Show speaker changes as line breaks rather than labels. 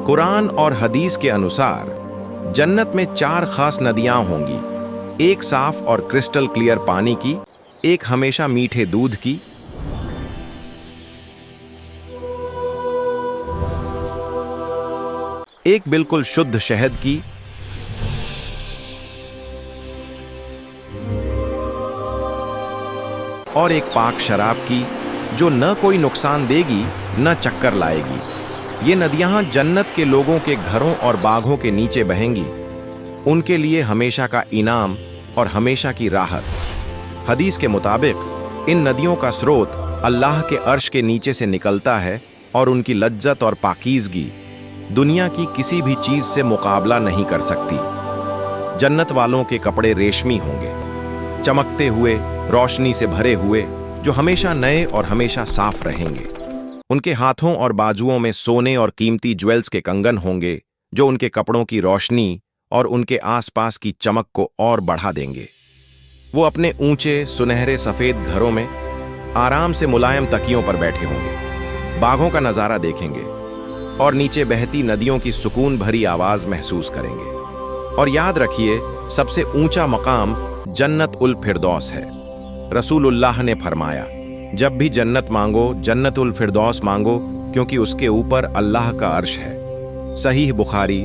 कुरान और हदीस के अनुसार जन्नत में 4 खास नदियां होंगी। एक साफ और क्रिस्टल क्लियर पानी की, एक हमेशा मीठे दूध की, एक बिल्कुल शुद्ध शहद की, और एक पाक शराब की जो न कोई नुकसान देगी न चक्कर लाएगी। ये नदियां जन्नत के लोगों के घरों और बागों के नीचे बहेंगी, उनके लिए हमेशा का इनाम और हमेशा की राहत। हदीस के मुताबिक इन नदियों का स्रोत अल्लाह के अर्श के नीचे से निकलता है और उनकी लज्जत और पाकीज़गी दुनिया की किसी भी चीज से मुकाबला नहीं कर सकती। जन्नत वालों के कपड़े रेशमी होंगे, चमकते हुए, रोशनी से भरे हुए, जो हमेशा नए और हमेशा साफ रहेंगे। उनके हाथों और बाजुओं में सोने और कीमती ज्वेल्स के कंगन होंगे जो उनके कपड़ों की रोशनी और उनके आसपास की चमक को और बढ़ा देंगे। वो अपने ऊंचे सुनहरे सफेद घरों में आराम से मुलायम तकियों पर बैठे होंगे, बागों का नजारा देखेंगे और नीचे बहती नदियों की सुकून भरी आवाज महसूस करेंगे। और याद रखिए, सबसे ऊंचा मकाम जन्नत उल फिरदौस है। रसूलुल्लाह ने फरमाया, जब भी जन्नत मांगो जन्नत उल फिरदौस मांगो, क्योंकि उसके ऊपर अल्लाह का अर्श है। सहीह बुखारी।